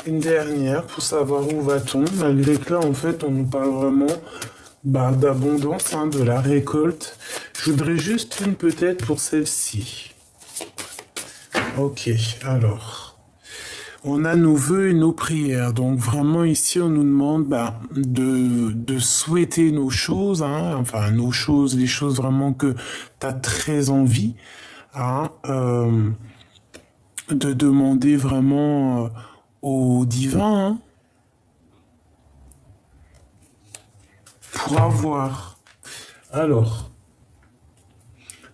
une dernière pour savoir où va-t-on, malgré que là, en fait, on nous parle vraiment d'abondance, hein, de la récolte. Je voudrais juste une peut-être pour celle-ci. Ok, alors. On a nos vœux et nos prières. Donc vraiment ici, on nous demande de souhaiter nos choses, hein, enfin nos choses, les choses vraiment que tu as très envie, hein, de demander vraiment au divin, hein, pour avoir. Alors,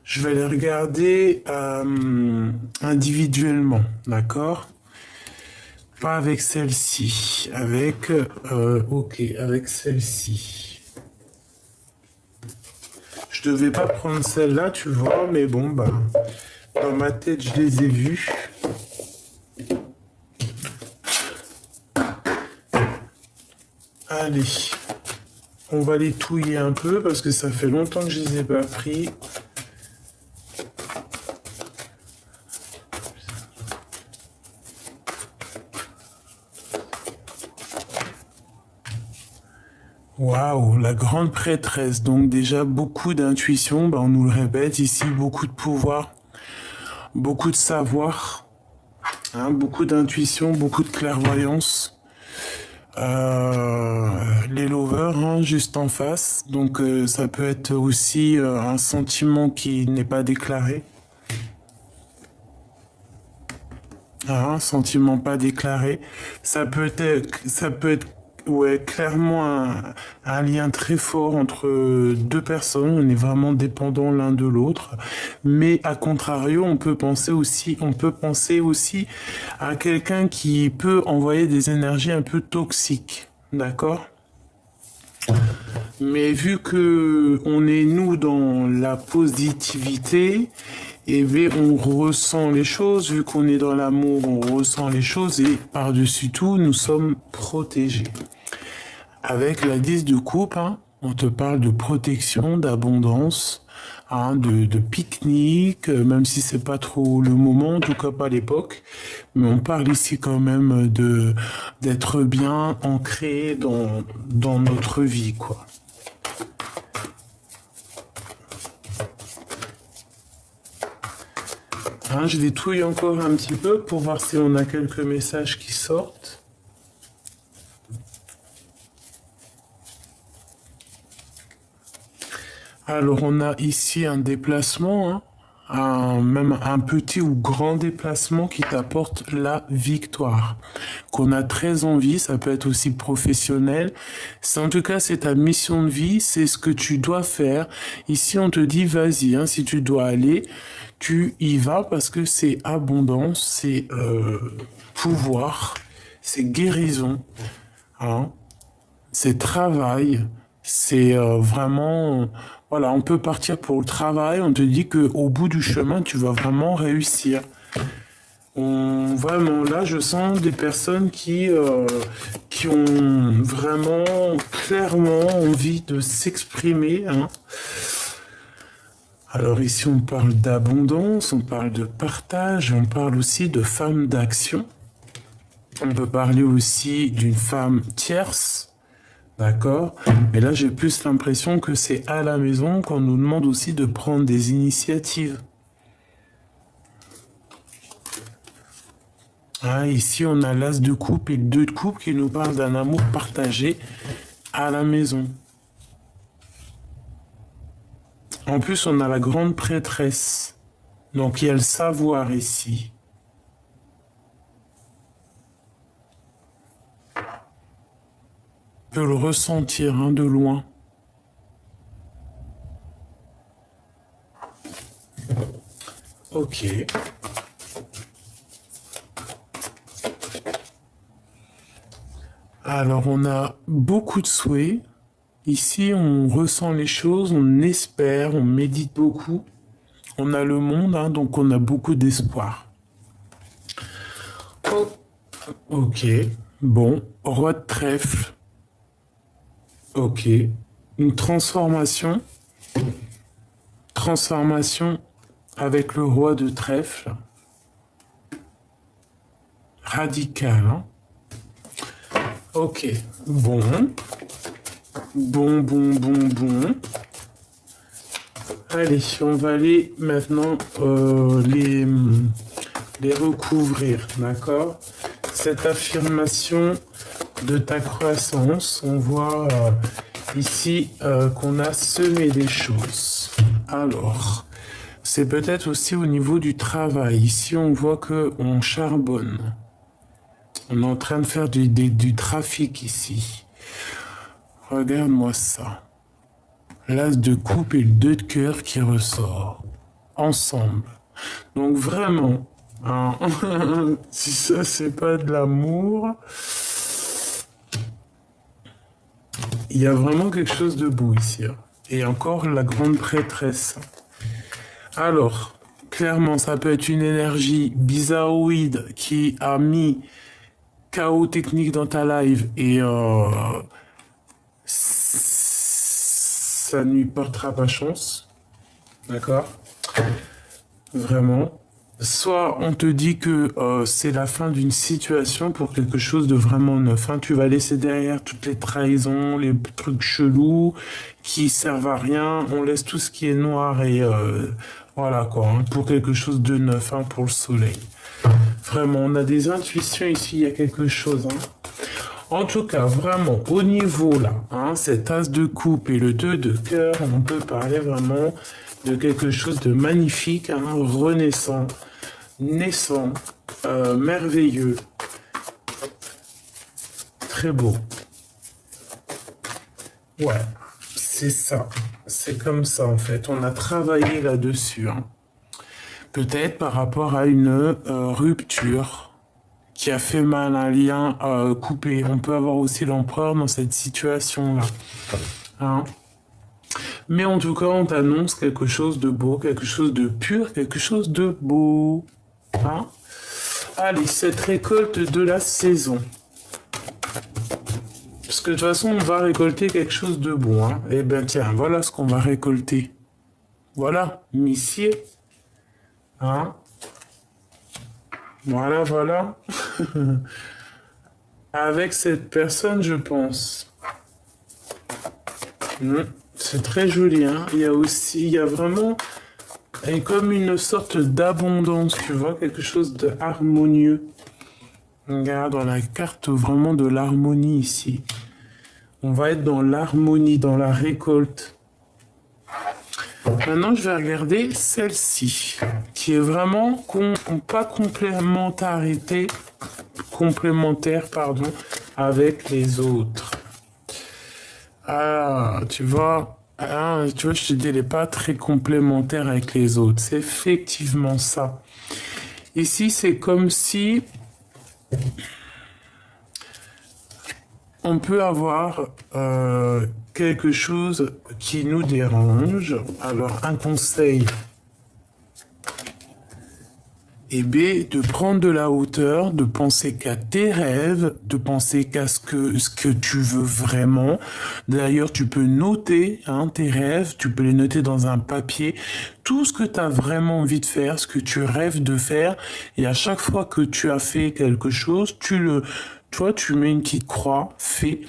je vais les regarder individuellement, d'accord? Pas avec celle-ci, ok, avec celle-ci. Je devais pas prendre celle-là, tu vois, mais bon, dans ma tête, je les ai vus. Allez, on va les touiller un peu parce que ça fait longtemps que je les ai pas pris. Waouh, la grande prêtresse. Donc déjà beaucoup d'intuition, on nous le répète ici, beaucoup de pouvoir, beaucoup de savoir, hein, beaucoup d'intuition, beaucoup de clairvoyance. Les lovers, hein, juste en face. Donc ça peut être aussi un sentiment qui n'est pas déclaré. Un sentiment pas déclaré. Ça peut être ouais, clairement un lien très fort entre deux personnes. On est vraiment dépendants l'un de l'autre. Mais à contrario, on peut penser aussi à quelqu'un qui peut envoyer des énergies un peu toxiques. D'accord? Mais vu que on est nous dans la positivité, et bien on ressent les choses, vu qu'on est dans l'amour, on ressent les choses et par-dessus tout, nous sommes protégés. Avec la 10 de coupe, hein, on te parle de protection, d'abondance, hein, de pique-nique, même si c'est pas trop le moment, en tout cas pas l'époque. Mais on parle ici quand même d'être bien ancré dans notre vie, quoi. Hein, je détouille encore un petit peu pour voir si on a quelques messages qui sortent. Alors on a ici un déplacement, hein, même un petit ou grand déplacement qui t'apporte la victoire. Qu'on a très envie, ça peut être aussi professionnel. En tout cas, c'est ta mission de vie, c'est ce que tu dois faire. Ici, on te dit, vas-y, hein, si tu dois aller, tu y vas parce que c'est abondance, c'est pouvoir, c'est guérison, hein, c'est travail, c'est vraiment, voilà, on peut partir pour le travail, on te dit que au bout du chemin, tu vas vraiment réussir. Vraiment, là, je sens des personnes qui ont vraiment clairement envie de s'exprimer, hein. Alors ici, on parle d'abondance, on parle de partage, on parle aussi de femme d'action. On peut parler aussi d'une femme tierce, d'accord? Mais là, j'ai plus l'impression que c'est à la maison qu'on nous demande aussi de prendre des initiatives. Ah, ici, on a l'as de coupe et le 2 de coupe qui nous parle d'un amour partagé à la maison. En plus, on a la grande prêtresse. Donc, il y a le savoir ici. On peut le ressentir, hein, de loin. Ok. Alors, on a beaucoup de souhaits. Ici, on ressent les choses, on espère, on médite beaucoup. On a le monde, hein, donc on a beaucoup d'espoir. Oh, ok. Bon, roi de trèfle. Ok. Une transformation. Transformation avec le roi de trèfle. Radical, hein. Ok, bon, bon. Allez, on va aller maintenant les recouvrir, d'accord? Cette affirmation de ta croissance, on voit ici qu'on a semé des choses. Alors, c'est peut-être aussi au niveau du travail. Ici, on voit que on charbonne. On est en train de faire du trafic ici. Regarde-moi ça. L'as de coupe et le 2 de cœur qui ressort. Ensemble. Donc vraiment, hein, si ça c'est pas de l'amour, il y a vraiment quelque chose de beau ici. Hein. Et encore la grande prêtresse. Alors, clairement, ça peut être une énergie bizarroïde qui a mis chaos technique dans ta live et ça ne lui portera pas chance. D'accord? Vraiment. Soit on te dit que c'est la fin d'une situation pour quelque chose de vraiment neuf. Hein. Tu vas laisser derrière toutes les trahisons, les trucs chelous qui servent à rien. On laisse tout ce qui est noir et voilà quoi, hein, pour quelque chose de neuf, hein, pour le soleil. Vraiment, on a des intuitions ici, il y a quelque chose. Hein. En tout cas, vraiment, au niveau là, hein, cet as de coupe et le 2 de cœur, on peut parler vraiment de quelque chose de magnifique, hein, renaissant, naissant, merveilleux, très beau. Ouais, c'est ça, c'est comme ça en fait, on a travaillé là-dessus. Hein. Peut-être par rapport à une rupture qui a fait mal, un lien coupé. On peut avoir aussi l'empereur dans cette situation-là. Hein. Mais en tout cas, on t'annonce quelque chose de beau, quelque chose de pur, quelque chose de beau. Hein. Allez, cette récolte de la saison. Parce que de toute façon, on va récolter quelque chose de bon. Hein. Eh bien tiens, voilà ce qu'on va récolter. Voilà, missier. Hein. Voilà. Avec cette personne, je pense. C'est très joli, hein. Il y a vraiment comme une sorte d'abondance, tu vois, quelque chose de harmonieux. Regarde, dans la carte vraiment de l'harmonie ici. On va être dans l'harmonie, dans la récolte. Maintenant, je vais regarder celle-ci, qui est vraiment pas complémentaire, avec les autres. Ah, tu vois, je te dis, elle n'est pas très complémentaire avec les autres. C'est effectivement ça. Ici, c'est comme si on peut avoir quelque chose qui nous dérange. Alors, un conseil. Et B, de prendre de la hauteur, de penser qu'à tes rêves, de penser qu'à ce que tu veux vraiment. D'ailleurs, tu peux noter tes rêves, tu peux les noter dans un papier, tout ce que tu as vraiment envie de faire, ce que tu rêves de faire. Et à chaque fois que tu as fait quelque chose, tu mets une petite croix, fait.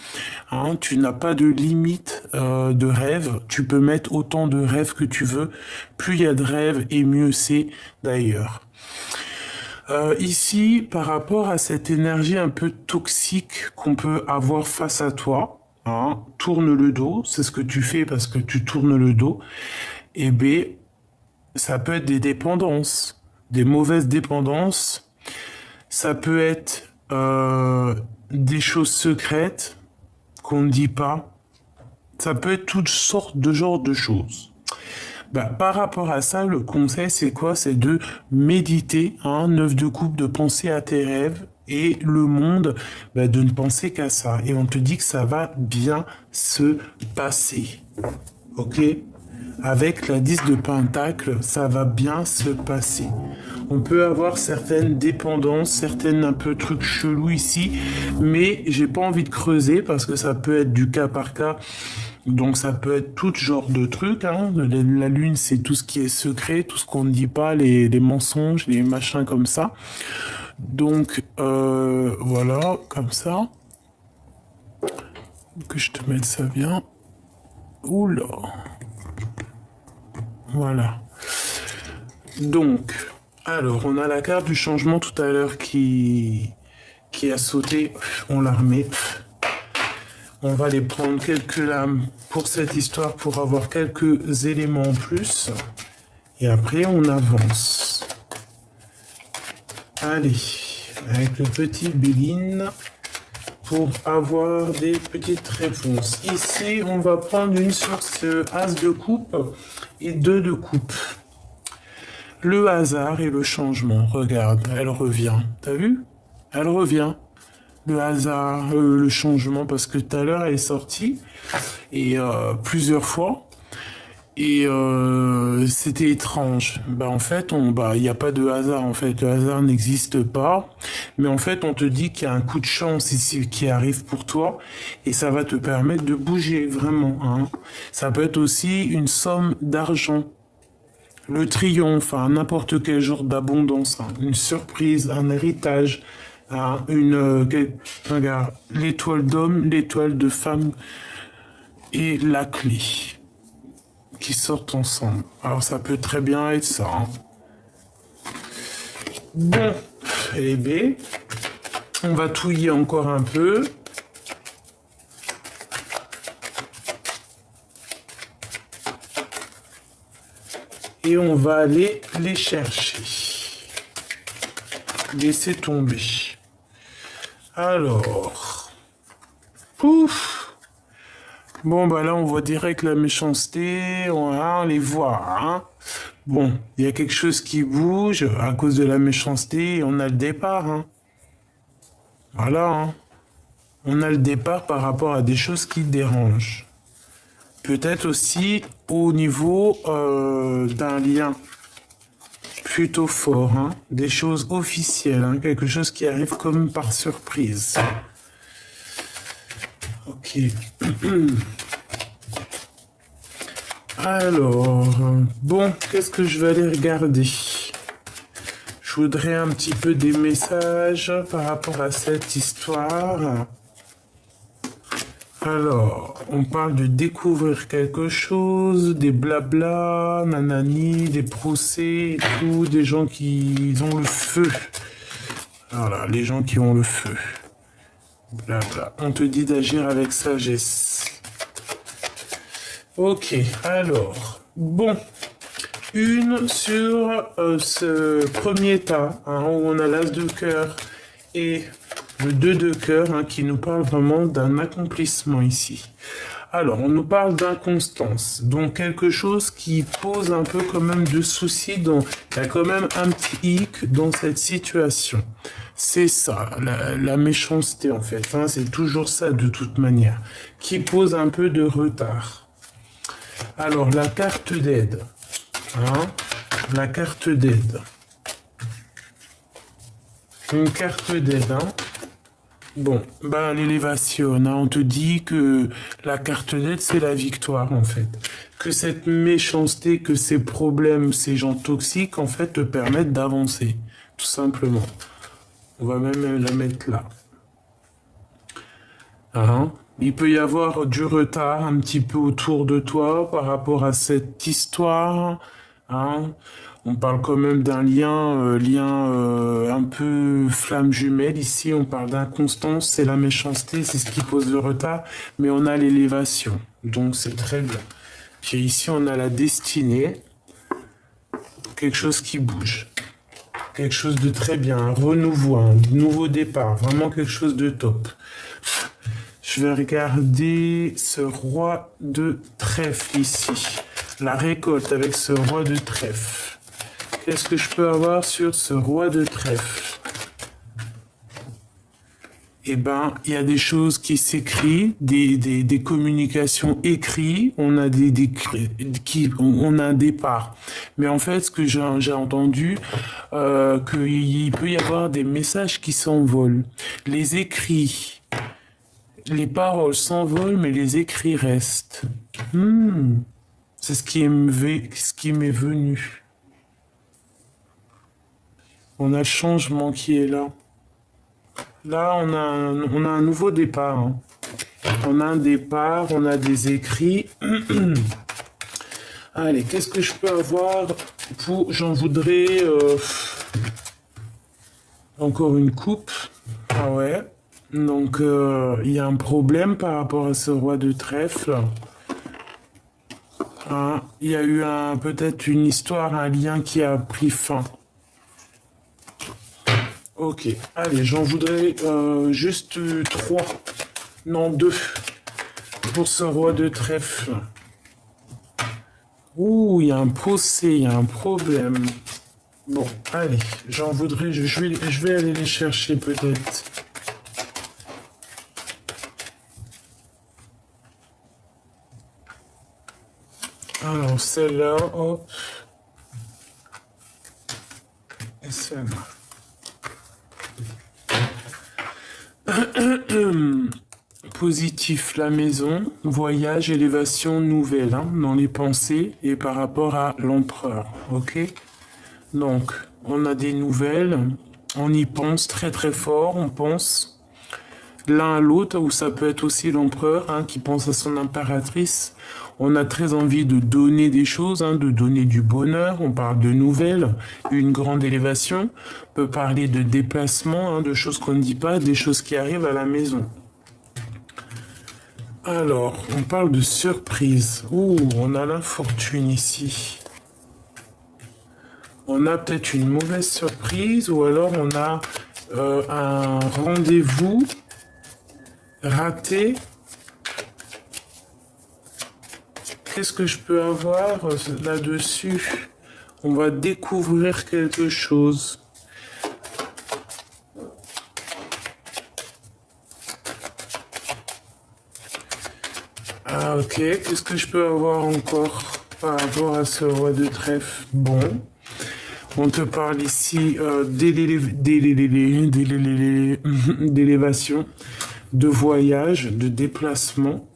Hein, tu n'as pas de limite de rêve. Tu peux mettre autant de rêves que tu veux. Plus il y a de rêves, et mieux c'est d'ailleurs. Ici, par rapport à cette énergie un peu toxique qu'on peut avoir face à toi, hein, tourne le dos, c'est ce que tu fais parce que tu tournes le dos, et B, ça peut être des dépendances, des mauvaises dépendances, ça peut être des choses secrètes qu'on ne dit pas, ça peut être toutes sortes de genres de choses. Par rapport à ça, le conseil, c'est quoi? C'est de méditer, 9 de coupe, de penser à tes rêves et le monde, de ne penser qu'à ça. Et on te dit que ça va bien se passer. Ok? Avec la 10 de pentacle, ça va bien se passer. On peut avoir certaines dépendances, certaines un peu trucs chelous ici, mais j'ai pas envie de creuser parce que ça peut être du cas par cas. Donc ça peut être tout genre de trucs. Hein. La lune, c'est tout ce qui est secret, tout ce qu'on ne dit pas, les mensonges, les machins comme ça. Donc voilà, comme ça. Que je te mette ça bien. Oula. Voilà. Donc, alors, on a la carte du changement tout à l'heure qui a sauté. On la remet. On va les prendre quelques lames pour cette histoire pour avoir quelques éléments en plus. Et après, on avance. Allez, avec le petit Béline pour avoir des petites réponses. Ici, on va prendre une sur ce as de coupe et 2 de coupe. Le hasard et le changement. Regarde, elle revient. T'as vu? Elle revient. Le hasard, le changement, parce que tout à l'heure, elle est sortie et plusieurs fois. Et c'était étrange. En fait, il n'y a pas de hasard. En fait, le hasard n'existe pas. Mais en fait, on te dit qu'il y a un coup de chance ici qui arrive pour toi, et ça va te permettre de bouger vraiment. Hein. Ça peut être aussi une somme d'argent, le triomphe, hein, n'importe quel genre d'abondance, hein, une surprise, un héritage, hein, regarde, l'étoile d'homme, l'étoile de femme et la clé qui sortent ensemble. Alors ça peut très bien être ça. Hein. Bon, et B, on va touiller encore un peu. Et on va aller les chercher. Laissez tomber. Alors. Ouf. Bon, là, on voit direct la méchanceté. On les voit. Hein. Bon, il y a quelque chose qui bouge à cause de la méchanceté. Et on a le départ. Hein. Voilà. Hein. On a le départ par rapport à des choses qui dérangent. Peut-être aussi au niveau d'un lien plutôt fort, hein, des choses officielles, hein, quelque chose qui arrive comme par surprise. Ok. Alors, bon, qu'est-ce que je vais aller regarder? Je voudrais un petit peu des messages par rapport à cette histoire. Alors, on parle de découvrir quelque chose, des blabla, nanani, des procès et tout, des gens qui ont le feu. Voilà, les gens qui ont le feu. Blabla. On te dit d'agir avec sagesse. Ok, alors, bon. Une sur ce premier tas, hein, où on a l'as de cœur et le 2 de cœur, hein, qui nous parle vraiment d'un accomplissement ici. Alors, on nous parle d'inconstance, donc quelque chose qui pose un peu quand même de soucis, il y a quand même un petit hic dans cette situation. C'est ça, la méchanceté en fait, hein, c'est toujours ça de toute manière, qui pose un peu de retard. Alors, la carte d'aide, hein, la carte d'aide. Une carte d'aide, hein. Bon, l'élévation, hein, on te dit que la carte d'aide, c'est la victoire, en fait. Que cette méchanceté, que ces problèmes, ces gens toxiques, en fait, te permettent d'avancer, tout simplement. On va même la mettre là. Hein? Il peut y avoir du retard un petit peu autour de toi par rapport à cette histoire, hein? On parle quand même d'un lien, un peu flamme jumelle. Ici, on parle d'inconstance, c'est la méchanceté, c'est ce qui pose le retard, mais on a l'élévation, donc c'est très bien. Puis ici, on a la destinée, quelque chose qui bouge, quelque chose de très bien, un renouveau, un nouveau départ, vraiment quelque chose de top. Je vais regarder ce roi de trèfle ici, la récolte avec ce roi de trèfle. Qu'est-ce que je peux avoir sur ce roi de trèfle? Eh ben, il y a des choses qui s'écrivent, des communications écrites, on a on a un départ. Mais en fait, ce que j'ai entendu, qu'il peut y avoir des messages qui s'envolent. Les écrits, les paroles s'envolent, mais les écrits restent. C'est ce qui m'est venu. On a le changement qui est là. Là, on a un nouveau départ. Hein. On a un départ, on a des écrits. Allez, qu'est-ce que je peux avoir pour... J'en voudrais... encore une coupe. Ah ouais. Donc, il y a un problème par rapport à ce roi de trèfle. Hein, il y a eu peut-être une histoire, un lien qui a pris fin. Ok, allez, j'en voudrais juste 3. Non, 2. Pour ce roi de trèfle. Ouh, il y a un procès, il y a un problème. Bon, allez, j'en voudrais... Je vais aller les chercher peut-être. Alors, celle-là, hop. Et celle-là. Positif, la maison, voyage, élévation, nouvelle, hein, dans les pensées et par rapport à l'empereur, ok? Donc, on a des nouvelles, on y pense très très fort, on pense l'un à l'autre, ou ça peut être aussi l'empereur hein, qui pense à son impératrice. On a très envie de donner des choses, hein, de donner du bonheur. On parle de nouvelles, une grande élévation. On peut parler de déplacement, hein, de choses qu'on ne dit pas, des choses qui arrivent à la maison. Alors, on parle de surprise. Ouh, on a l'infortune ici. On a peut-être une mauvaise surprise ou alors on a un rendez-vous raté. Qu'est-ce que je peux avoir là-dessus? On va découvrir quelque chose. Ah ok, qu'est-ce que je peux avoir encore par rapport à ce roi de trèfle? Bon, on te parle ici d'élévation, de voyage, de déplacement.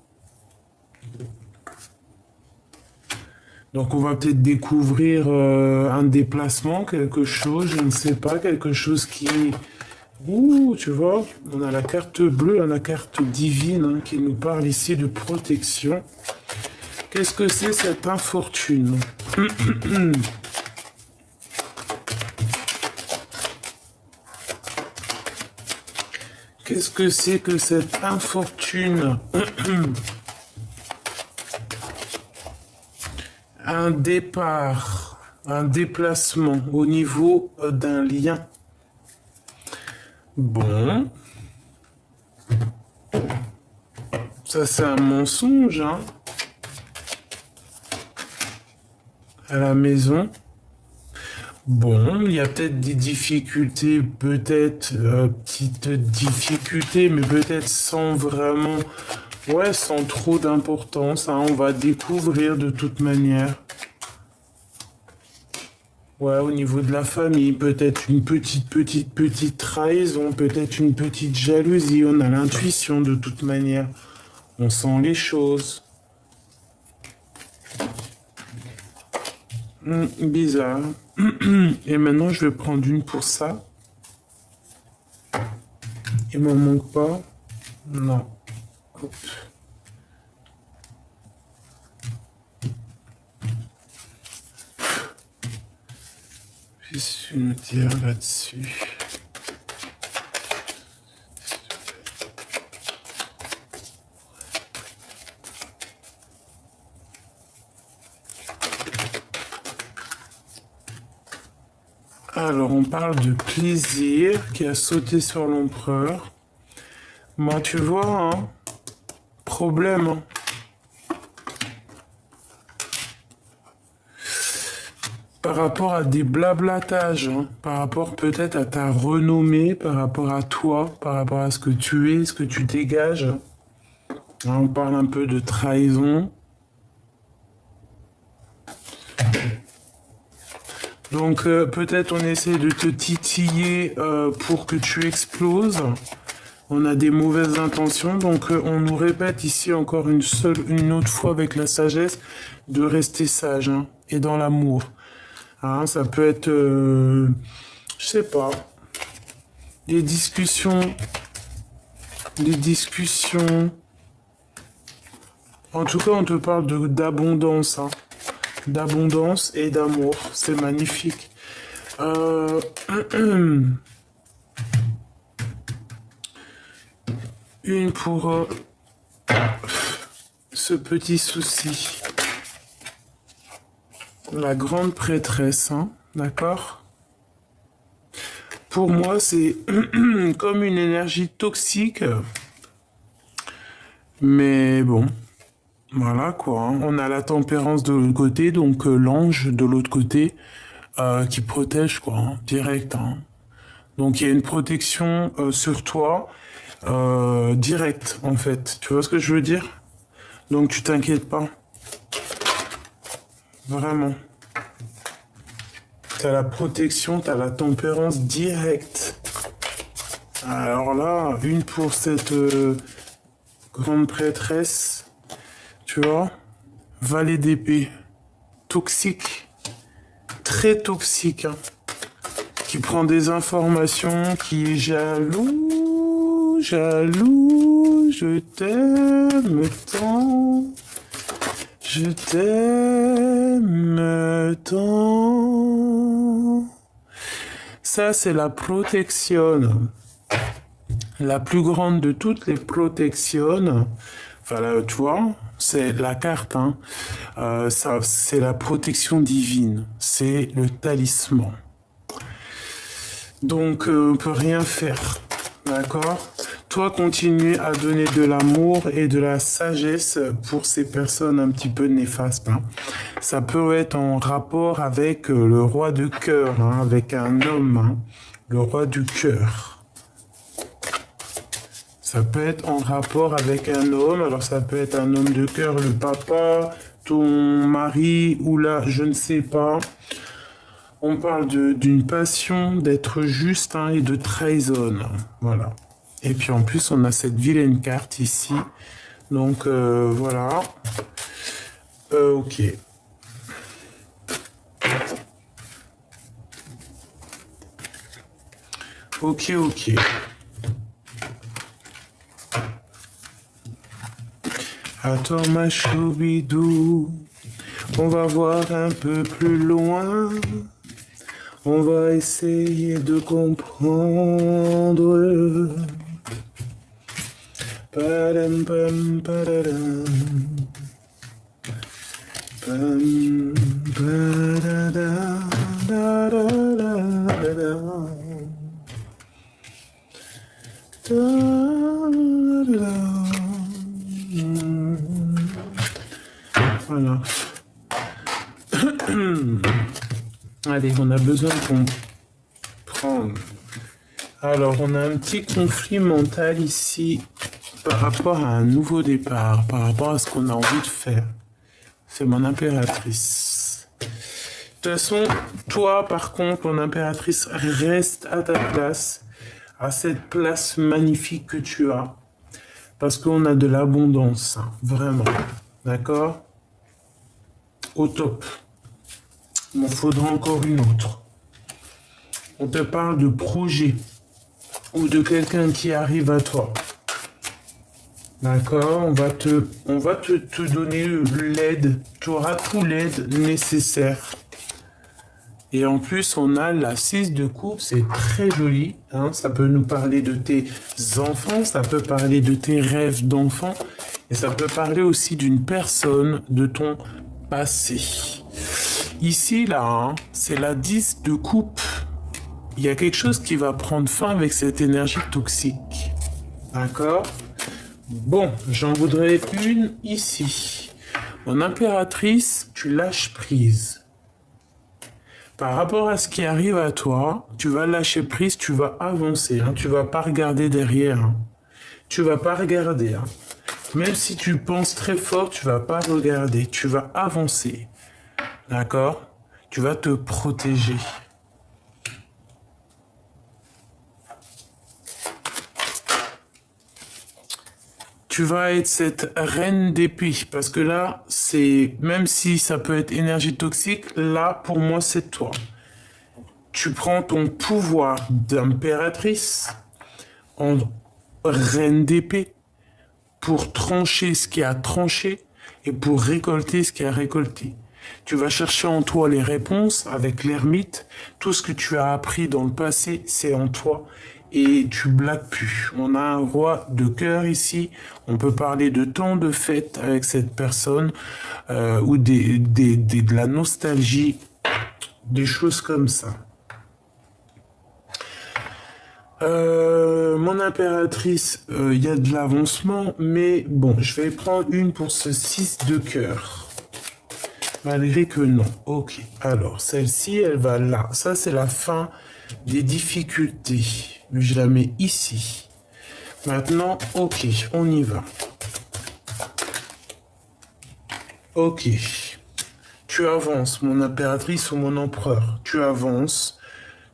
Donc on va peut-être découvrir un déplacement, quelque chose, je ne sais pas, quelque chose qui... Ouh, tu vois, on a la carte bleue, la carte divine hein, qui nous parle ici de protection. Qu'est-ce que c'est cette infortune? Qu'est-ce que c'est que cette infortune? Un départ, un déplacement au niveau d'un lien. Bon. Ça, c'est un mensonge, hein. À la maison. Bon, il y a peut-être des difficultés, peut-être petites difficultés, mais peut-être sans vraiment, ouais, sans trop d'importance. Hein, on va découvrir de toute manière. Ouais, au niveau de la famille, peut-être une petite trahison, peut-être une petite jalousie. On a l'intuition de toute manière. On sent les choses. Bizarre. Et maintenant, je vais prendre une pour ça. Il m'en manque pas. Non. Hop. Qu'est-ce que nous dire là-dessus? Alors, on parle de plaisir qui a sauté sur l'empereur. Moi, tu vois, hein, problème. Hein. Par rapport à des blablatages, hein, par rapport peut-être à ta renommée, par rapport à toi, par rapport à ce que tu es, ce que tu dégages. Hein, on parle un peu de trahison. Donc peut-être on essaie de te titiller pour que tu exploses. On a des mauvaises intentions, donc on nous répète ici encore une autre fois avec la sagesse de rester sage hein, et dans l'amour. Hein, ça peut être, je sais pas, des discussions En tout cas, on te parle d'abondance, hein. D'abondance et d'amour. C'est magnifique. Euh, Une pour ce petit souci. La grande prêtresse, hein, d'accord? Pour moi, c'est comme une énergie toxique. Mais bon, voilà quoi, hein. On a la tempérance de l'autre côté, donc l'ange de l'autre côté qui protège quoi, hein, direct, hein. Donc il y a une protection sur toi directe en fait. Tu vois ce que je veux dire? Donc tu t'inquiètes pas. Vraiment. T'as la protection, t'as la tempérance directe. Alors là, une pour cette grande prêtresse, tu vois, valet d'épée, toxique, très toxique, hein, qui prend des informations, qui est jaloux, jaloux, je t'aime tant. Je t'aime tant. Ça, c'est la protection. La plus grande de toutes les protections. Enfin, là, tu vois, c'est la carte. Hein. Ça, c'est la protection divine. C'est le talisman. Donc, on peut rien faire. D'accord? Toi, continue à donner de l'amour et de la sagesse pour ces personnes un petit peu néfastes, hein. Ça peut être en rapport avec le roi de cœur, hein, avec un homme, hein, le roi du cœur. Ça peut être en rapport avec un homme, alors ça peut être un homme de cœur, le papa, ton mari, ou là, je ne sais pas. On parle d'une passion, d'être juste, hein, et de trahison, voilà. Et puis en plus, on a cette vilaine carte ici. Donc voilà. Ok. Ok, ok. Attends ma choubidou, on va voir un peu plus loin. On va essayer de comprendre. Padam, pam, padadam. Pam, padadam, dadadam. Voilà. Allez, on a besoin de comprendre. Alors, on a un petit conflit mental ici par rapport à un nouveau départ, par rapport à ce qu'on a envie de faire. C'est mon impératrice. De toute façon, toi, par contre, mon impératrice, reste à ta place, à cette place magnifique que tu as, parce qu'on a de l'abondance, hein, vraiment. D'accord? Au top. Il m'en faudra encore une autre. On te parle de projet ou de quelqu'un qui arrive à toi. D'accord? On va te donner l'aide. Tu auras tout l'aide nécessaire. Et en plus, on a la 6 de coupe. C'est très joli, hein? Ça peut nous parler de tes enfants. Ça peut parler de tes rêves d'enfants. Et ça peut parler aussi d'une personne de ton passé. Ici, là, hein, c'est la 10 de coupe. Il y a quelque chose qui va prendre fin avec cette énergie toxique. D'accord? Bon, j'en voudrais une ici. Mon impératrice, tu lâches prise. Par rapport à ce qui arrive à toi, tu vas lâcher prise, tu vas avancer. Hein, tu vas pas regarder derrière. Hein. Tu vas pas regarder. Hein. Même si tu penses très fort, tu vas pas regarder. Tu vas avancer. D'accord? Tu vas te protéger. Tu vas être cette reine d'épée. Parce que là, c'est, même si ça peut être énergie toxique, là, pour moi, c'est toi. Tu prends ton pouvoir d'impératrice en reine d'épée pour trancher ce qui a tranché, et pour récolter ce qu'il y a récolté. Tu vas chercher en toi les réponses avec l'ermite. Tout ce que tu as appris dans le passé, c'est en toi. Et tu blagues plus. On a un roi de cœur ici. On peut parler de temps de fête avec cette personne ou de la nostalgie, des choses comme ça. Mon impératrice, il y a de l'avancement, mais bon, je vais prendre une pour ce 6 de cœur. Malgré que non. Ok, alors celle-ci, elle va là. Ça, c'est la fin des difficultés. Je la mets ici. Maintenant, ok, on y va. Ok. Tu avances, mon impératrice ou mon empereur. Tu avances.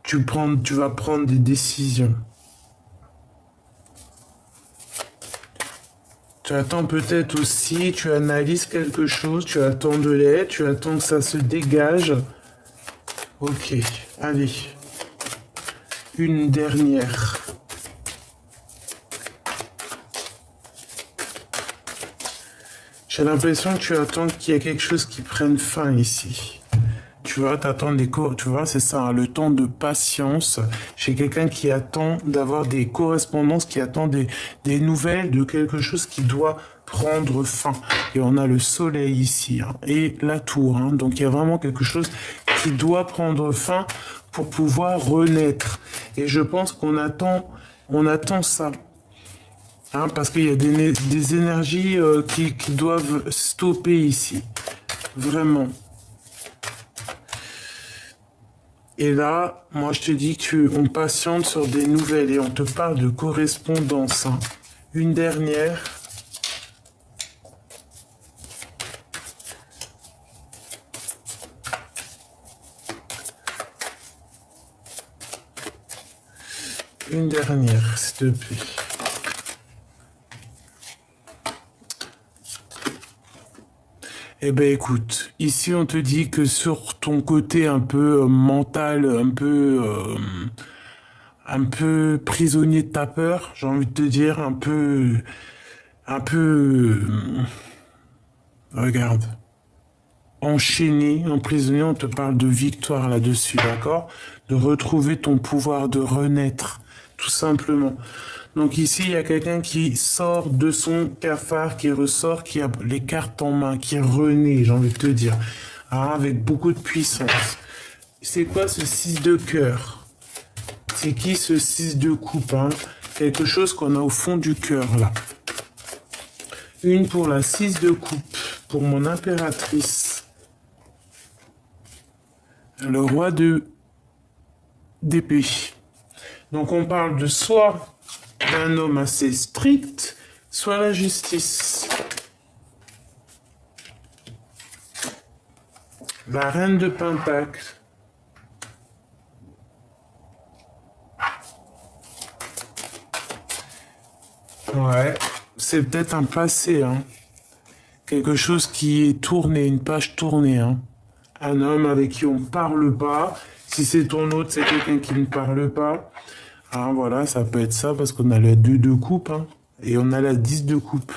Tu vas prendre des décisions. Tu attends peut-être aussi, tu analyses quelque chose, tu attends de l'aide, tu attends que ça se dégage. Ok, allez. Une dernière. J'ai l'impression que tu attends qu'il y ait quelque chose qui prenne fin ici. Tu vois, t'attends tu vois, c'est ça, hein, le temps de patience chez quelqu'un qui attend d'avoir des correspondances, qui attend des nouvelles de quelque chose qui doit prendre fin. Et on a le soleil ici, hein, et la tour, hein, donc il y a vraiment quelque chose qui doit prendre fin pour pouvoir renaître. Et je pense qu'on attend ça. Hein, parce qu'il y a des énergies qui doivent stopper ici. Vraiment. Et là, moi, je te dis qu'on patiente sur des nouvelles et on te parle de correspondance. Hein. Une dernière. Une dernière, s'il te plaît. Eh ben écoute, ici on te dit que sur ton côté un peu mental, un peu prisonnier de ta peur, j'ai envie de te dire, regarde, enchaîné, emprisonné, on te parle de victoire là-dessus, d'accord? De retrouver ton pouvoir, de renaître, tout simplement. Donc ici, il y a quelqu'un qui sort de son cafard, qui ressort, qui a les cartes en main, qui renaît, j'ai envie de te dire, hein, avec beaucoup de puissance. C'est quoi ce 6 de cœur? C'est qui ce 6 de coupe, hein? Quelque chose qu'on a au fond du cœur, là. Une pour la 6 de coupe, pour mon impératrice. Le roi d'épée. Donc on parle de soit d'un homme assez strict, soit la justice. La reine de Pentacle. Ouais, c'est peut-être un passé, hein. Quelque chose qui est tourné, une page tournée, hein. Un homme avec qui on ne parle pas. Si c'est ton autre, c'est quelqu'un qui ne parle pas. Ah, voilà, ça peut être ça parce qu'on a la 2 de coupe, hein, et on a la 10 de coupe.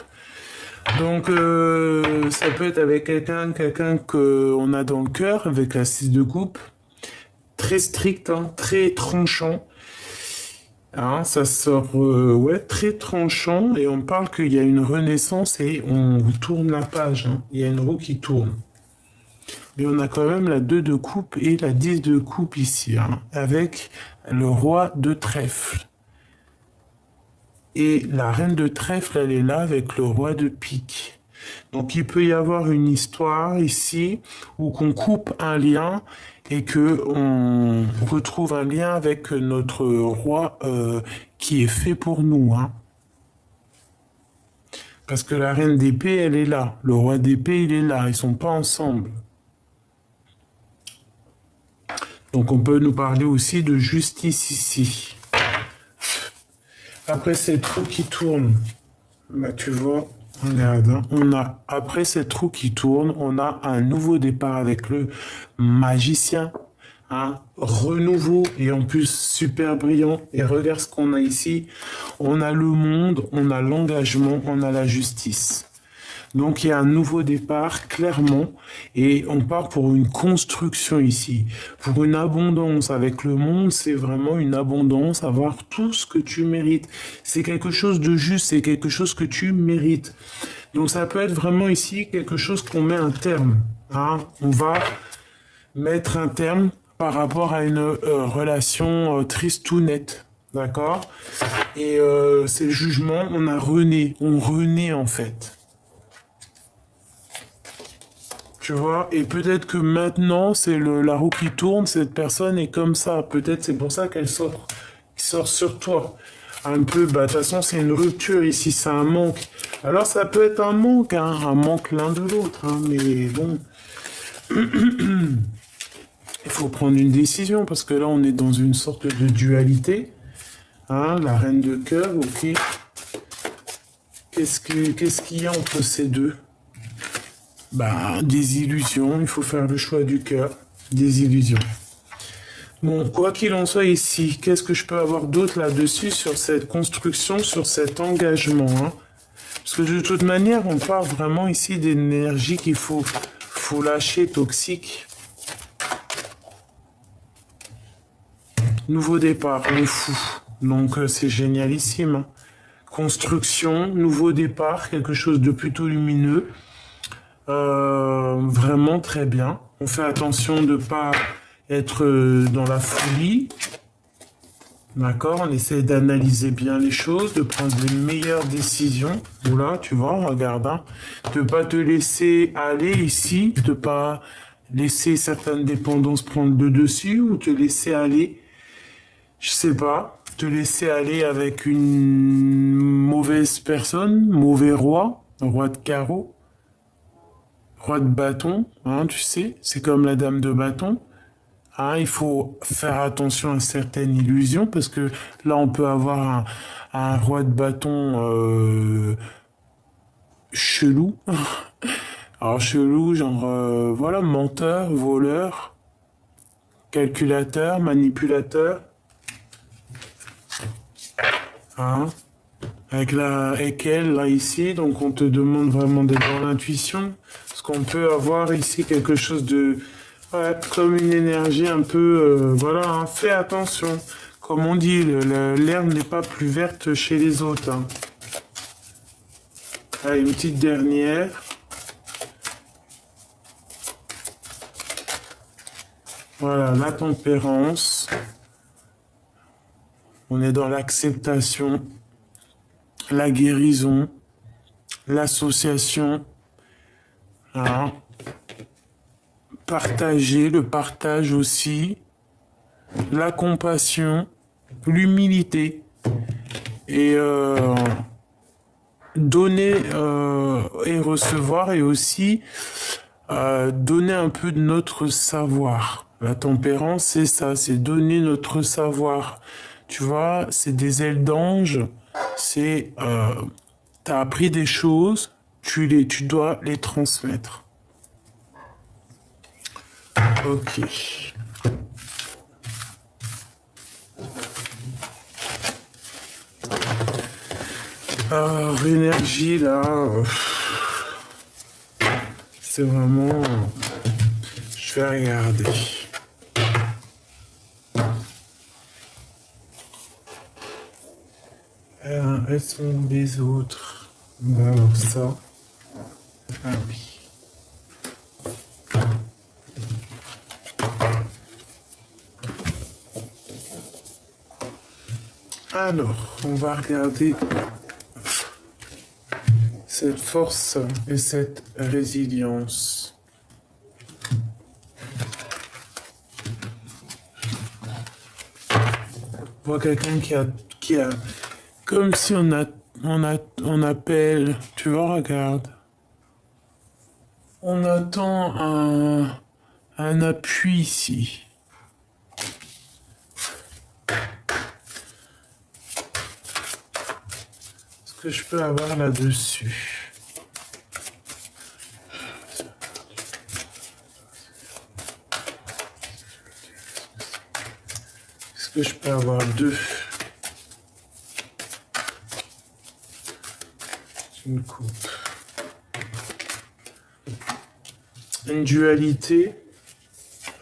Donc, ça peut être avec quelqu'un qu'on a dans le cœur, avec la 6 de coupe. Très strict, hein, très tranchant. Hein, ça sort, ouais, très tranchant. Et on parle qu'il y a une renaissance et on tourne la page. Hein. Il y a une roue qui tourne. Mais on a quand même la 2 de coupe et la 10 de coupe ici, hein, avec le roi de trèfle. Et la reine de trèfle, elle est là avec le roi de pique. Donc il peut y avoir une histoire ici où qu'on coupe un lien et que on retrouve un lien avec notre roi qui est fait pour nous. Hein. Parce que la reine d'épée, elle est là. Le roi d'épée, il est là. Ils sont pas ensemble. Donc on peut nous parler aussi de justice ici. Après cette roue qui tourne, bah tu vois, regarde, hein, après cette roue qui tourne, on a un nouveau départ avec le magicien, hein, renouveau et en plus super brillant. Et regarde ce qu'on a ici, on a le monde, on a l'engagement, on a la justice. Donc il y a un nouveau départ, clairement, et on part pour une construction ici, pour une abondance. Avec le monde, c'est vraiment une abondance, avoir tout ce que tu mérites. C'est quelque chose de juste, c'est quelque chose que tu mérites. Donc ça peut être vraiment ici quelque chose qu'on met un terme. Hein. On va mettre un terme par rapport à une relation triste ou nette. D'accord? Et c'est le jugement, on renaît en fait. Tu vois, et peut-être que maintenant, c'est la roue qui tourne, cette personne est comme ça. Peut-être c'est pour ça qu'elle sort sur toi. Un peu, bah, de toute façon, c'est une rupture ici, c'est un manque. Alors, ça peut être hein, un manque l'un de l'autre, hein, mais bon. Il faut prendre une décision, parce que là, on est dans une sorte de dualité. Hein, la reine de cœur, ok. Qu'est-ce qu'il y a entre ces deux? Bah, des illusions, il faut faire le choix du cœur, des illusions. Bon, quoi qu'il en soit ici, qu'est-ce que je peux avoir d'autre là-dessus sur cette construction, sur cet engagement hein? Parce que de toute manière, on parle vraiment ici d'énergie qu'il faut lâcher, toxique. Nouveau départ, on fou. Donc c'est génialissime. Hein? Construction, nouveau départ, quelque chose de plutôt lumineux. Vraiment très bien. On fait attention de ne pas être dans la folie. D'accord? On essaie d'analyser bien les choses, de prendre les meilleures décisions. Voilà, tu vois, regarde. Hein. De ne pas te laisser aller ici, de ne pas laisser certaines dépendances prendre le dessus ou te laisser aller, je sais pas, te laisser aller avec une mauvaise personne, mauvais roi de carreau. Roi de bâton, hein, tu sais, c'est comme la dame de bâton. Hein, il faut faire attention à certaines illusions parce que là, on peut avoir un roi de bâton chelou. Alors chelou, genre, voilà, menteur, voleur, calculateur, manipulateur. Hein, avec elle, là, ici, donc on te demande vraiment d'être dans l'intuition. Parce qu'on peut avoir ici quelque chose de... Ouais, comme une énergie un peu... voilà, hein, fais attention. Comme on dit, l'herbe n'est pas plus verte chez les autres. Hein. Allez, une petite dernière. Voilà, la tempérance. On est dans l'acceptation, la guérison, l'association. Hein. Partager, le partage aussi, la compassion, l'humilité et donner et recevoir et aussi donner un peu de notre savoir. La tempérance, c'est ça, c'est donner notre savoir. Tu vois, c'est des ailes d'ange, c'est t'as appris des choses, tu dois les transmettre. Ok. Alors, énergie, là, c'est vraiment... je vais regarder. Elles sont les autres. On va voir ça. Ah oui. Alors, on va regarder cette force et cette résilience. On voit quelqu'un qui a, comme si on appelle, tu vois, regarde. On attend un appui ici. Que je peux avoir là-dessus. Est-ce que je peux avoir deux? Une coupe. une dualité,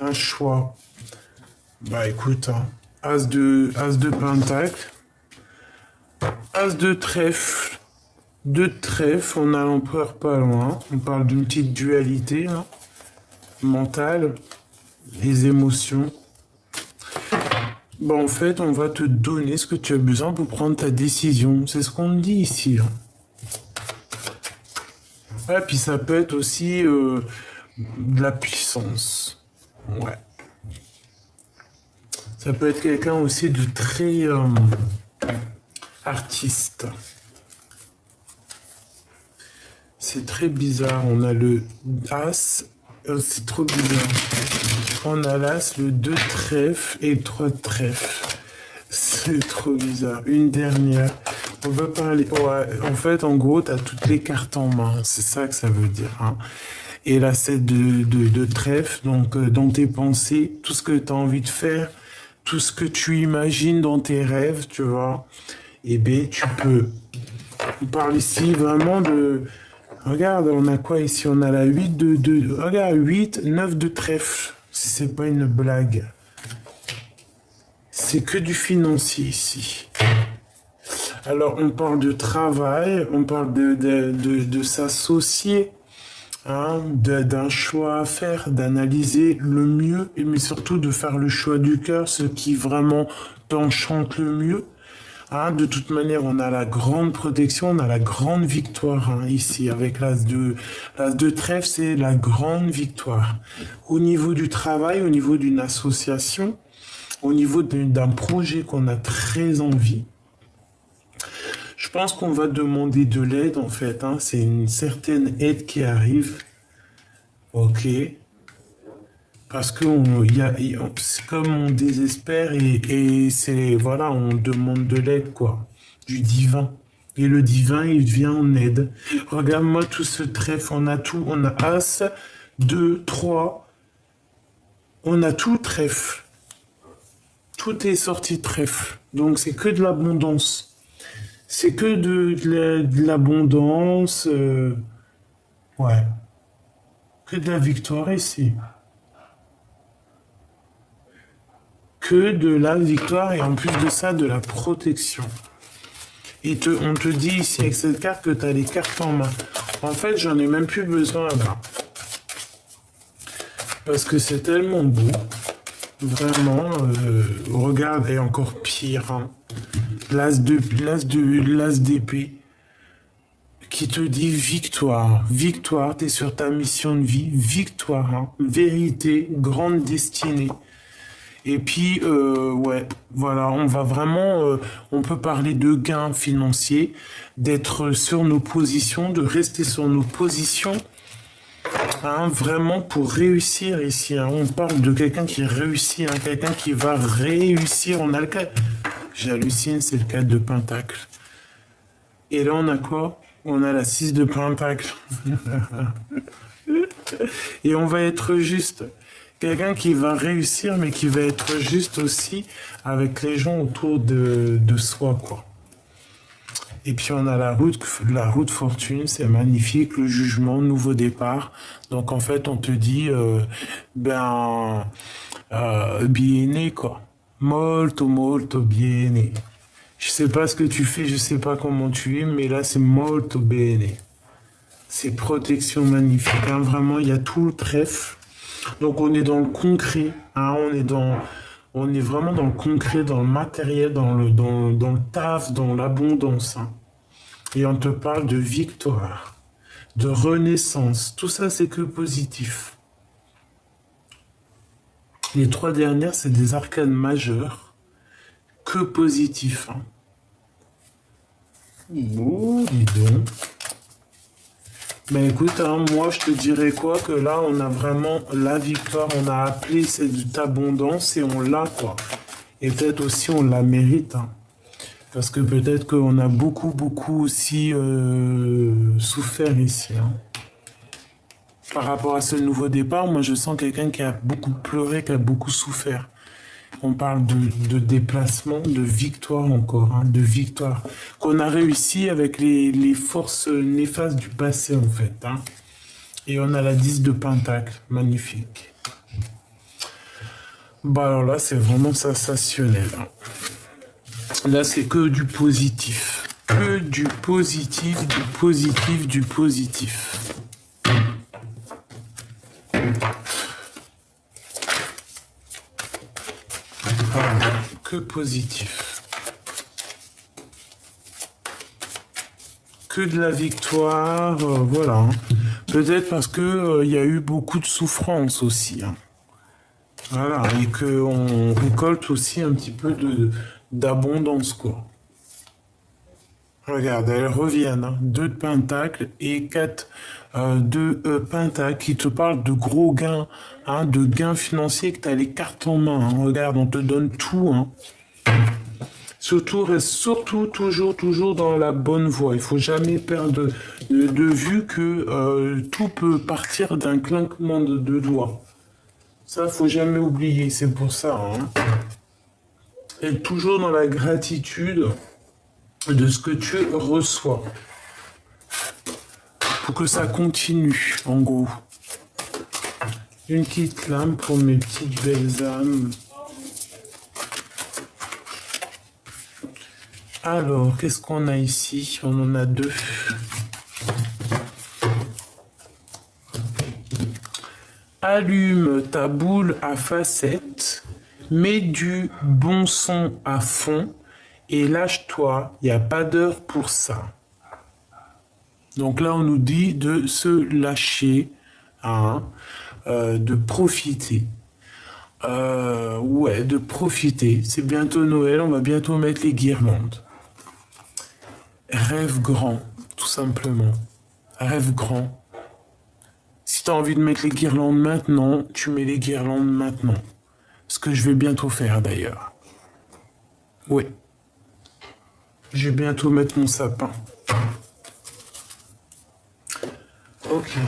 un choix. Bah écoute, hein, As de pentacle, As de trèfle, deux de trèfle, on a l'empereur pas loin. On parle d'une petite dualité hein, mentale, les émotions. Bon, en fait, on va te donner ce que tu as besoin pour prendre ta décision. C'est ce qu'on dit ici. Hein. Et puis ça peut être aussi de la puissance. Ouais. Ça peut être quelqu'un aussi de très artiste. C'est très bizarre. On a le As. C'est trop bizarre. On a l'As, le 2 de trèfle et 3 de trèfle. C'est trop bizarre. Une dernière. On va parler. Ouais, en fait, en gros, tu as toutes les cartes en main. C'est ça que ça veut dire. Hein. Et là, c'est de trèfle. Donc, dans tes pensées, tout ce que tu as envie de faire, tout ce que tu imagines dans tes rêves, tu vois, eh bien, tu peux. On parle ici vraiment de. Regarde, on a quoi ici? On a la 8 regarde, 8, 9 de trèfle. Si c'est pas une blague. C'est que du financier ici. Alors, on parle de travail, on parle de s'associer, hein, d'un choix à faire, d'analyser le mieux, mais surtout de faire le choix du cœur, ce qui vraiment t'enchante le mieux. Hein, de toute manière, on a la grande protection, on a la grande victoire hein, ici, avec l'As de trèfle, c'est la grande victoire. Au niveau du travail, au niveau d'une association, au niveau d'un projet qu'on a très envie, je pense qu'on va demander de l'aide en fait. Hein. C'est une certaine aide qui arrive. Ok. Parce que c'est comme on désespère et c'est voilà, on demande de l'aide quoi, du divin. Et le divin, il vient en aide. Regarde-moi tout ce trèfle, on a tout, on a As, 2, 3, on a tout trèfle. Tout est sorti trèfle. Donc c'est que de l'abondance. C'est que de l'abondance. Ouais. Que de la victoire ici. Que de la victoire et en plus de ça, de la protection. Et on te dit ici avec cette carte que tu as les cartes en main. En fait, j'en ai même plus besoin là-bas. Parce que c'est tellement beau. Vraiment, regarde, et encore pire. Hein. L'As d'épée qui te dit victoire. Victoire, tu es sur ta mission de vie. Victoire, hein. Vérité, grande destinée. Et puis, ouais, voilà, on va vraiment, on peut parler de gains financiers, d'être sur nos positions, de rester sur nos positions, hein, vraiment pour réussir ici. Hein. On parle de quelqu'un qui réussit, hein, quelqu'un qui va réussir. On a le cas, j'hallucine, c'est le 4 de pentacle. Et là, on a quoi? On a la 6 de pentacle. Et on va être juste. Quelqu'un qui va réussir, mais qui va être juste aussi avec les gens autour de soi, quoi. Et puis on a la route fortune, c'est magnifique, le jugement, nouveau départ. Donc en fait, on te dit, bene, quoi. Molto, molto bene. Je sais pas ce que tu fais, je sais pas comment tu es, mais là c'est molto bene. C'est protection magnifique, hein. Vraiment, il y a tout le trèfle. Donc on est dans le concret, hein, on est vraiment dans le concret, dans le matériel, dans le taf, dans l'abondance. Hein. Et on te parle de victoire, de renaissance. Tout ça, c'est que positif. Les 3 dernières, c'est des arcanes majeures, que positif. Hein. Oh, dis donc. Mais écoute, hein, moi je te dirais quoi que là on a vraiment la victoire, on a appelé cette abondance et on l'a quoi. Et peut-être aussi on la mérite. Hein. Parce que peut-être qu'on a beaucoup aussi souffert ici. Hein. Par rapport à ce nouveau départ, moi je sens quelqu'un qui a beaucoup pleuré, qui a beaucoup souffert. On parle de déplacement, de victoire encore, hein, de victoire. Qu'on a réussi avec les forces néfastes du passé, en fait. Hein. Et on a la 10 de pentacle, magnifique. Bah alors là, c'est vraiment sensationnel. Là, c'est que du positif. Que du positif, du positif, du positif. Voilà, que positif. Que de la victoire, voilà. Hein. Peut-être parce que y a eu beaucoup de souffrance aussi. Hein. Voilà, et qu'on récolte aussi un petit peu d'abondance, quoi. Regarde, elles reviennent. Hein. 2 de pentacle et 4 de pentacle qui te parlent de gros gains, hein, de gains financiers, que tu as les cartes en main. Hein. Regarde, on te donne tout. Hein. Surtout, reste surtout toujours dans la bonne voie. Il faut jamais perdre de vue que tout peut partir d'un clinquement de doigts. Ça, faut jamais oublier. C'est pour ça. Hein. Être toujours dans la gratitude de ce que tu reçois. Pour que ça continue, en gros. Une petite lame pour mes petites belles âmes. Alors, qu'est-ce qu'on a ici? On en a 2. Allume ta boule à facettes, mets du bon son à fond et lâche-toi, il n'y a pas d'heure pour ça. Donc là, on nous dit de se lâcher, hein, de profiter. Ouais, de profiter. C'est bientôt Noël, on va bientôt mettre les guirlandes. Rêve grand, tout simplement. Rêve grand. Si tu as envie de mettre les guirlandes maintenant, tu mets les guirlandes maintenant. Ce que je vais bientôt faire d'ailleurs. Oui. Je vais bientôt mettre mon sapin. Ok.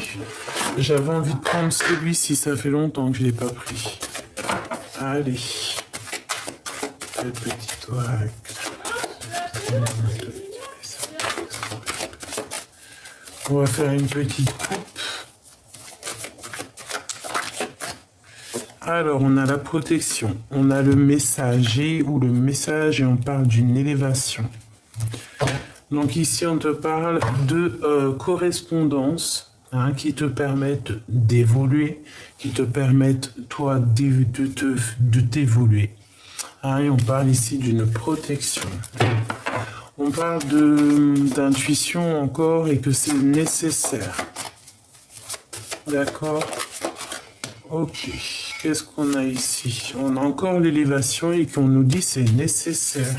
J'avais envie de prendre celui-ci, ça fait longtemps que je ne l'ai pas pris. Allez. Le petit oracle. On va faire une petite coupe. Alors, on a la protection, on a le messager ou le message et on parle d'une élévation. Donc ici, on te parle de correspondance hein, qui te permettent d'évoluer, qui te permettent, toi, de t'évoluer. Hein, et on parle ici d'une protection. On parle d'intuition encore et que c'est nécessaire. D'accord ? Ok. Qu'est-ce qu'on a ici? On a encore l'élévation et qu'on nous dit c'est nécessaire.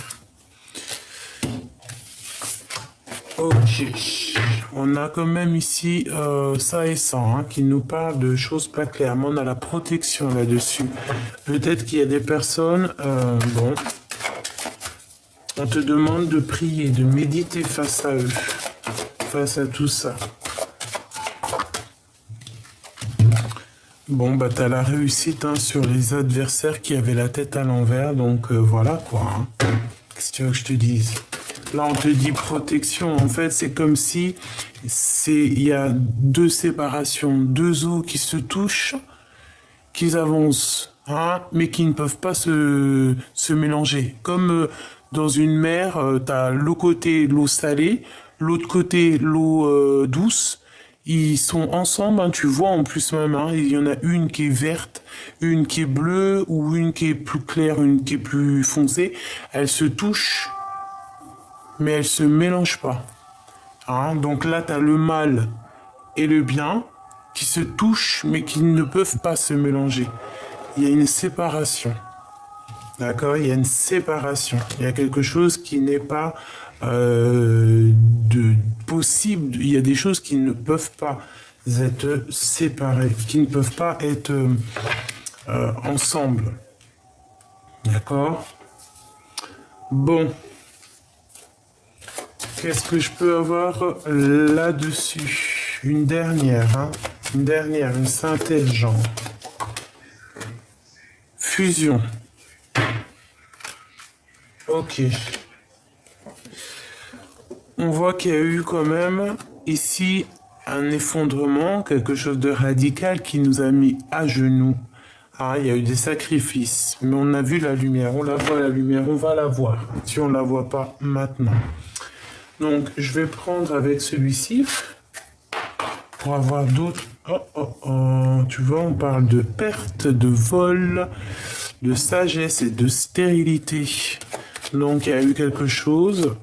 Ok. On a quand même ici ça et ça hein, qui nous parle de choses pas claires. Mais on a la protection là-dessus. Peut-être qu'il y a des personnes... bon. On te demande de prier, de méditer face à eux. Face à tout ça. Bon, bah t'as la réussite hein, sur les adversaires qui avaient la tête à l'envers, donc voilà quoi. Hein. Qu'est-ce que tu veux que je te dise? Là, on te dit protection. En fait, c'est comme si il y a 2 séparations, 2 eaux qui se touchent, qui avancent, hein, mais qui ne peuvent pas se mélanger. Comme dans une mer, t'as l'eau côté l'eau salée, l'autre côté l'eau douce. Ils sont ensemble, hein, tu vois en plus même, hein, il y en a une qui est verte, une qui est bleue ou une qui est plus claire, une qui est plus foncée. Elles se touchent, mais elles se mélangent pas. Hein, donc là, tu as le mal et le bien qui se touchent, mais qui ne peuvent pas se mélanger. Il y a une séparation. D'accord? Il y a une séparation. Il y a quelque chose qui n'est pas possible. Il y a des choses qui ne peuvent pas être séparées, qui ne peuvent pas être ensemble. D'accord? Bon. Qu'est-ce que je peux avoir là-dessus? Une dernière, hein? Une synthèse genre. Fusion. Ok. On voit qu'il y a eu quand même ici un effondrement, quelque chose de radical qui nous a mis à genoux. Ah, il y a eu des sacrifices, mais on a vu la lumière, on la voit la lumière, on va la voir, si on ne la voit pas maintenant. Donc, je vais prendre avec celui-ci pour avoir d'autres. Tu vois, on parle de perte, de vol, de sagesse et de stérilité. Donc, il y a eu quelque chose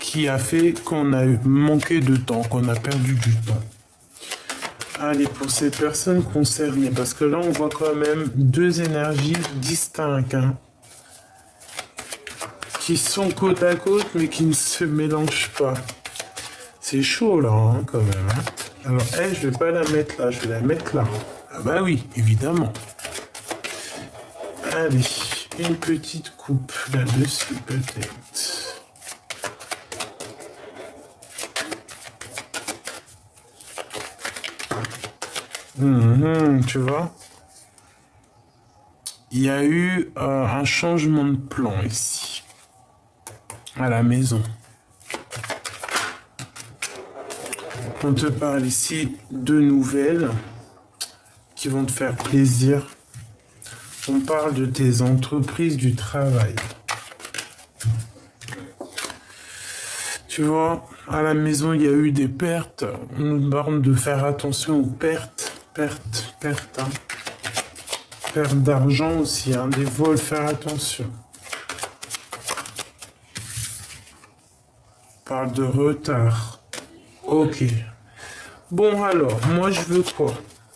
qui a fait qu'on a manqué de temps, qu'on a perdu du temps. Allez, pour ces personnes concernées, parce que là, on voit quand même deux énergies distinctes, hein, qui sont côte à côte, mais qui ne se mélangent pas. C'est chaud, là, hein, quand même. Hein. Alors, elle, je vais pas la mettre là, je vais la mettre là. Ah bah oui, évidemment. Allez, une petite coupe là-dessus, peut-être. Tu vois, il y a eu un changement de plan ici, à la maison. On te parle ici de nouvelles qui vont te faire plaisir. On parle de tes entreprises, du travail. Tu vois, à la maison, il y a eu des pertes. On nous demande de faire attention aux pertes. Perte, hein. Perte d'argent aussi, hein. Des vols, faire attention. On parle de retard. Ok. Bon alors, moi je veux quoi?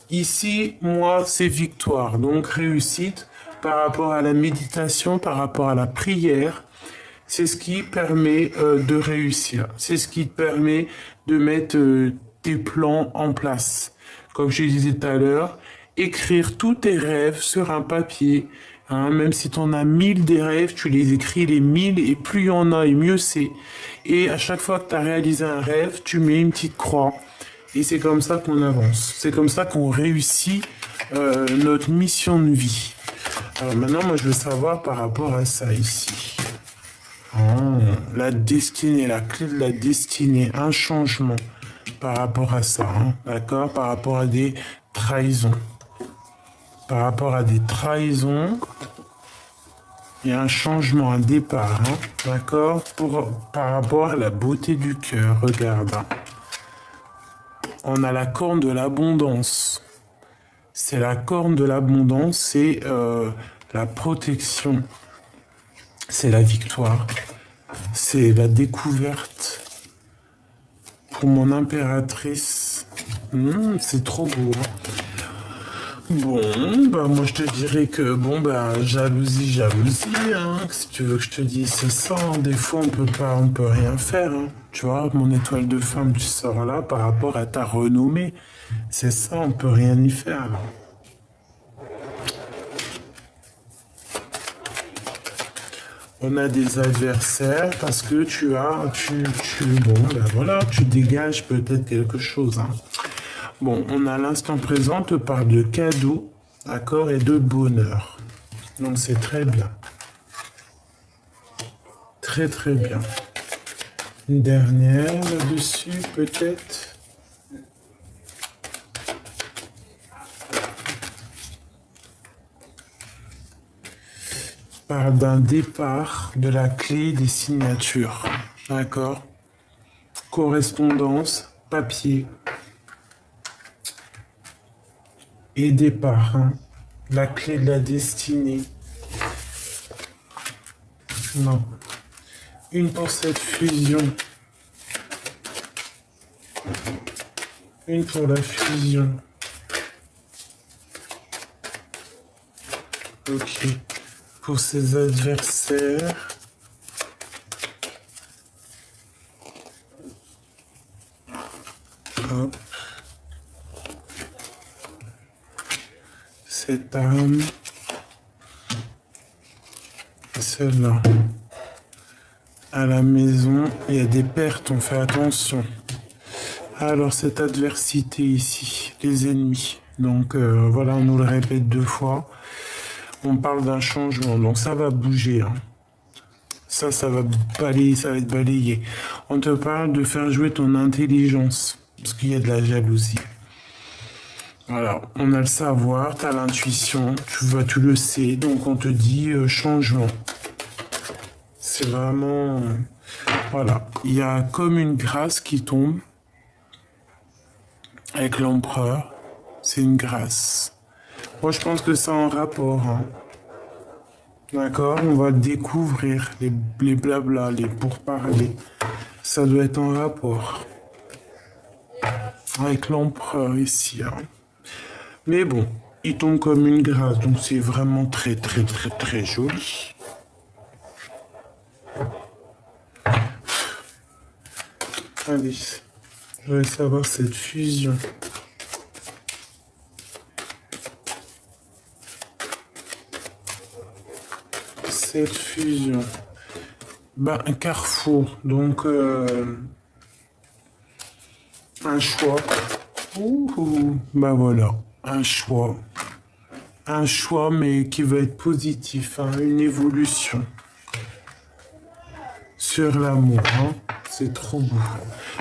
Ici, moi, c'est victoire, donc réussite par rapport à la méditation, par rapport à la prière. C'est ce qui permet de réussir. C'est ce qui te permet de mettre tes plans en place. Comme je disais tout à l'heure, écrire tous tes rêves sur un papier. Hein, même si tu en as 1000 des rêves, tu les écris les 1000 et plus il y en a et mieux c'est. Et à chaque fois que tu as réalisé un rêve, tu mets une petite croix. Et c'est comme ça qu'on avance. C'est comme ça qu'on réussit notre mission de vie. Alors maintenant, moi je veux savoir par rapport à ça ici. La destinée, la clé de la destinée, un changement par rapport à ça, hein, d'accord? Par rapport à des trahisons. Par rapport à des trahisons, il y a un changement, un départ, hein, d'accord? Par rapport à la beauté du cœur, regarde. Hein. On a la corne de l'abondance. C'est la corne de l'abondance, c'est la protection. C'est la victoire. C'est la découverte. Pour mon impératrice. C'est trop beau. Hein. Bon, bah moi je te dirais que, bon, bah jalousie, hein. Si tu veux que je te dise, c'est ça. Hein. Des fois, on peut rien faire. Hein. Tu vois, mon étoile de femme, tu sors là par rapport à ta renommée. C'est ça, on peut rien y faire. Là. On a des adversaires parce que tu dégages peut-être quelque chose. Hein. Bon, on a l'instant présent, te parle de cadeaux, d'accord, et de bonheur. Donc c'est très bien. Très très bien. Une dernière là-dessus, peut-être. Parle d'un départ de la clé des signatures. D'accord? Correspondance, papier. Et départ. Hein. La clé de la destinée. Non. Une pour cette fusion. Une pour la fusion. Ok. Pour ses adversaires. Hop. Cette arme. Celle-là. À la maison, il y a des pertes, on fait attention. Alors, cette adversité ici, les ennemis. Donc, voilà, on nous le répète 2 fois. On parle d'un changement, donc ça va bouger. Hein. Ça va balayer, ça va être balayé. On te parle de faire jouer ton intelligence. Parce qu'il y a de la jalousie. Voilà, on a le savoir, tu as l'intuition, tu le sais, donc on te dit changement. C'est vraiment... voilà, il y a comme une grâce qui tombe avec l'empereur. C'est une grâce. Moi, je pense que c'est en rapport. Hein. D'accord? On va découvrir les blabla, les pourparlers. Ça doit être en rapport avec l'empereur ici. Hein. Mais bon, il tombe comme une grâce, donc c'est vraiment très très très très joli. Allez, je vais savoir cette fusion. Cette fusion. Ben, un carrefour, donc un choix. Ouh, ben voilà, un choix. Un choix, mais qui va être positif, hein, une évolution. Sur l'amour, hein. C'est trop beau.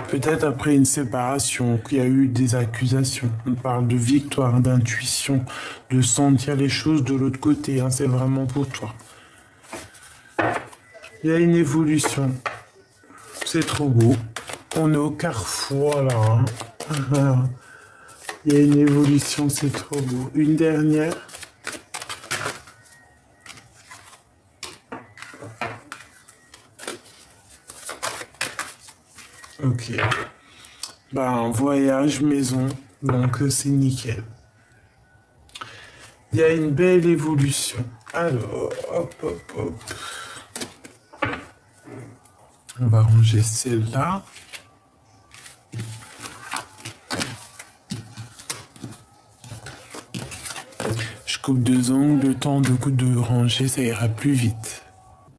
Peut-être après une séparation, qu'il y a eu des accusations. On parle de victoire, d'intuition, de sentir les choses de l'autre côté. Hein. C'est vraiment pour toi. Il y a une évolution. C'est trop beau. On est au carrefour là. Hein. Il y a une évolution, c'est trop beau. Une dernière. Ok. Ben, voyage, maison, donc c'est nickel. Il y a une belle évolution. Alors, hop, hop, hop. On va ranger celle-là. Je coupe deux ongles, le temps de ranger, ça ira plus vite.